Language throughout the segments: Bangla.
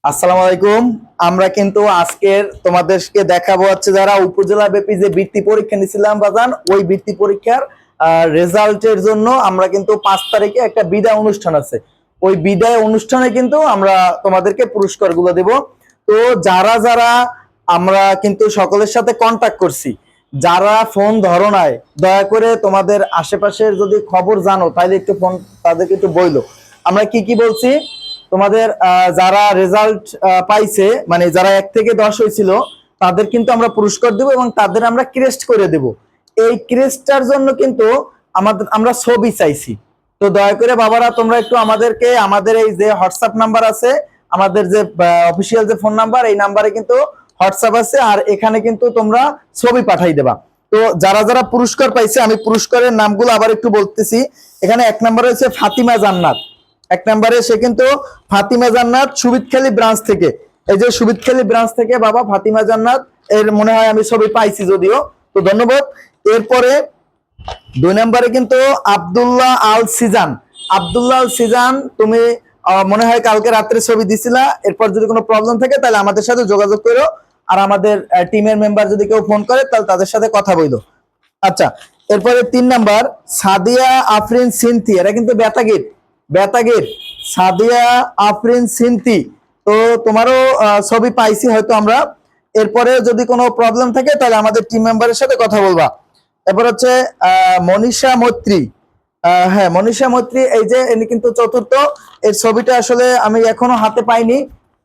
আসসালামু আলাইকুম। আমরা কিন্তু আজকের তোমাদেরকে দেখাবো হচ্ছে যারা উপজেলা ব্যাপী যে বৃত্তি পরীক্ষা নিয়েছিলাম বাজান, ওই বৃত্তি পরীক্ষার রেজাল্টের জন্য আমরা কিন্তু 5 তারিখে একটা বিদায় অনুষ্ঠান আছে। ওই বিদায় অনুষ্ঠানে কিন্তু আমরা তোমাদেরকে পুরস্কারগুলো দেব। তো যারা যারা আমরা কিন্তু সকলের সাথে কন্টাক্ট করছি, যারা ফোন ধরো নাই, দয়া করে তোমাদের আশেপাশের যদি খবর জানো তাহলে একটু ফোন তাদেরকে একটু বইলো। আমরা কি কি বলছি, তোমাদের যারা রেজাল্ট পাইছে, মানে যারা 1 থেকে 10 হয়েছিল, তাদের কিন্তু আমরা পুরস্কার দেব এবং তাদের আমরা ক্রেস্ট করে দেব। এই ক্রেস্টটার জন্য কিন্তু আমরা ছবি চাইছি। তো দয়া করে বাবারা তোমরা একটু আমাদেরকে আমাদের এই যে হোয়াটসঅ্যাপ নাম্বার আছে, আমাদের যে অফিসিয়াল যে ফোন নাম্বার, এই নাম্বারে কিন্তু হোয়াটসঅ্যাপ আছে, আর এখানে কিন্তু তোমরা ছবি পাঠাই দেবা। তো যারা যারা পুরস্কার পাইছে আমি পুরস্কারের নামগুলো আবার একটু বলতেছি। এখানে 1 নম্বরে হচ্ছে ফাতিমা জান্নাত। 1 নম্বরে সে কিন্তু ফাতিমা জান্নাত সুবিদখালী ব্রাঞ্চ থেকে, এই যে সুবিদখালী ব্রাঞ্চ থেকে বাবা ফাতিমা জান্নাত, এর মনে হয় আমি ছবি পাইছি যদিও, তো ধন্যবাদ। এরপরে 2 নম্বরে কিন্তু আব্দুল্লাহ আল সিজান। আব্দুল্লাহ আল সিজান, তুমি মনে হয় কালকে রাত্রে ছবি দিছিলা। এরপর যদি কোনো প্রবলেম থাকে তাহলে আমাদের সাথে যোগাযোগ করো, আর আমাদের টিমের মেম্বার যদি কেউ ফোন করে তাহলে তাদের সাথে কথা বইলো। আচ্ছা, এরপরে 3 নাম্বার সাদিয়া আফরিন সিনথি, এরা কিন্তু বেতাগির সাদিয়া আফরিন সিনথি। তো তোমারও ছবি পাইছি হয়তো আমরা। এরপরে যদি কোনো প্রবলেম থাকে তাহলে আমাদের টিম মেম্বারের সাথে কথা বলবা। এরপর হচ্ছে মনীষা মৈত্রী। হ্যাঁ, মনীষা মৈত্রী, এই যে ইনি কিন্তু চতুর্থ। এর ছবিটা আসলে আমি এখনো হাতে পাইনি।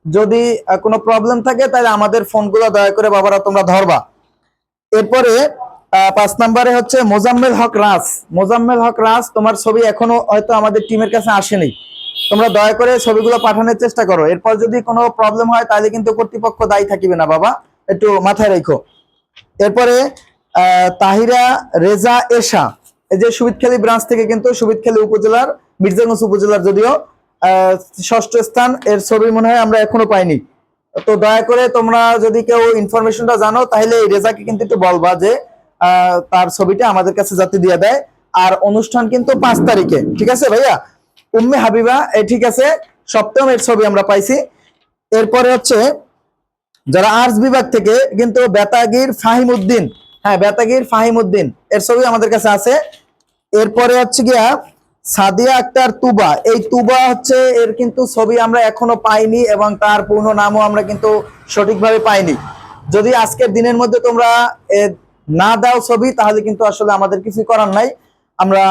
যদি কোনো প্রবলেম থাকে তাহলে আমাদের ফোনগুলো দয়া করে বাবারা তোমরা ধরবা। এরপরে 5 নম্বরে হচ্ছে মোজাম্মেল হক রাজ। মোজাম্মেল হক রাজ, তোমার ছবি এখনো হয়তো আমাদের টিমের কাছে আসেনি। তোমরা দয়া করে ছবিগুলো পাঠানোর চেষ্টা করো। এরপর যদি কোনো প্রবলেম হয় তাহলে কিন্তু কর্তৃপক্ষ দায়ী থাকিবে না বাবা, একটু মাথায় রেখো। এরপরে তাহিরা রেজা এশা, এই যে সুবিদখালী ব্রাঞ্চ থেকে, কিন্তু সুবিদখালী উপজেলার, মির্জাগঞ্জ উপজেলার যদিও, 6ষ্ঠ স্থান। এর ছবি মনে হয় আমরা এখনো পাইনি। তো দয়া করে তোমরা যদি কেউ ইনফরমেশনটা জানো তাহলে এই রেজাকে কিন্তু একটু বলবা যে তার ছবিটা আমাদের কাছে যাতে দিয়ে দেয়। আর অনুষ্ঠান কিন্তু 5 তারিখে, ঠিক আছে ভাইয়া? উম্মে হাবিবা, ঠিক আছে, সপ্তম, এর ছবি আমরা পাইছি। এরপরে হচ্ছে যারা আর্টস বিভাগ থেকে, কিন্তু বেতাগির ফাহিম উদ্দিন, হ্যাঁ বেতাগির ফাহিম উদ্দিন, এর ছবি আমাদের কাছে আছে। এরপরে হচ্ছে গিয়া সাদিয়া আক্তার তুবা। এই তুবা হচ্ছে, এর কিন্তু ছবি আমরা এখনো পাইনি এবং তার পূর্ণ নামও আমরা কিন্তু সঠিকভাবে পাইনি। যদি আজকের দিনের মধ্যে তোমরা না দাও ছবি, তাহলে কিন্তু আসলে আমাদের কিছু করার নাই। আমরা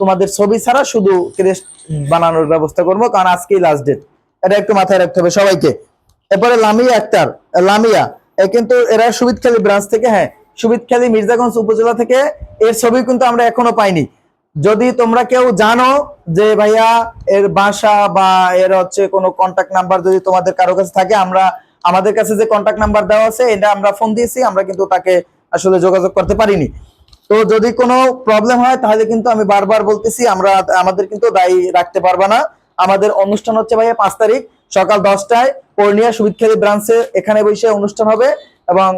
তোমাদের ছবি ছাড়া শুধু ক্রেস্ট বানানোর ব্যবস্থা করবো, কারণ আজকেই লাস্ট ডেট। এটা একটু মাথায় রাখতে হবে সবাইকে। এরপরে লামিয়া আক্তার, লামিয়া, কিন্তু এরা সুবিদখালী ব্রাঞ্চ থেকে, হ্যাঁ সুবিদখালী মির্জাগঞ্জ উপজেলা থেকে। এর ছবি কিন্তু আমরা এখনো পাইনি। যদি তোমরা কেউ জানো যে ভাইয়া এর বাসা বা এর হচ্ছে কোনো কন্টাক্ট নাম্বার যদি তোমাদের কারো কাছে থাকে, আমরা আমাদের কাছে যে কন্টাক্ট নাম্বার দেওয়া আছে এটা আমরা ফোন দিয়েছি, আমরা কিন্তু তাকে আসলে যোগাযোগ করতে পারিনি। তো যদি কোনো প্রবলেম হয় তাহলে কিন্তু আমি বারবার বলতেছি, আমাদের কিন্তু দায়ী রাখতে পারবা না। আমাদের অনুষ্ঠান হচ্ছে ভাইয়া 5 তারিখ সকাল 10টায় পূর্ণিয়া সুবিদখালী ব্রাঞ্চে, এখানে বসে অনুষ্ঠান হবে এবং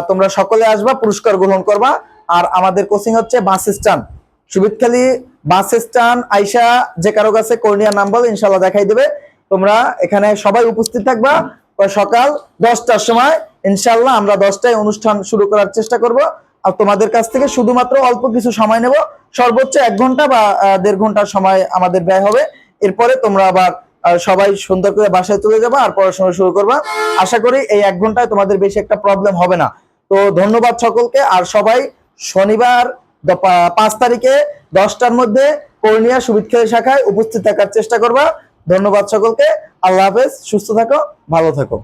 তোমরা সকলে আসবা, পুরস্কার গ্রহণ করবা। আর আমাদের কোচিং হচ্ছে bus stand, Subidkhali bus stand আইসা যে কারো কাছে কর্নিয়া নাম বলে ইনশাল্লাহ দেখাই দেবে। তোমরা এখানে সবাই উপস্থিত থাকবা সকাল 10টার সময়। ইনশাল্লাহ আমরা 10টায় অনুষ্ঠান শুরু করার চেষ্টা করব। আর তোমাদের কাছ থেকে শুধুমাত্র অল্প কিছু সময় নেব, সর্বোচ্চ 1 ঘন্টা বা 1.5 ঘন্টার সময় আমাদের ব্যয় হবে। এরপরে তোমরা আবার সবাই সুন্দর করে বাসায় চলে যাবা আর পড়াশোনা শুরু করবা। আশা করি এই 1 ঘন্টায় তোমাদের বেশি একটা প্রবলেম হবে না। তো ধন্যবাদ সকলকে। আর সবাই শনিবার 5 তারিখে 10টার মধ্যে পূর্ণিয়া সুবিদখালী শাখায় উপস্থিত থাকার চেষ্টা করবা। ধন্যবাদ সকলকে। আল্লাহ হাফেজ, সুস্থ থাকো, ভালো থাকো।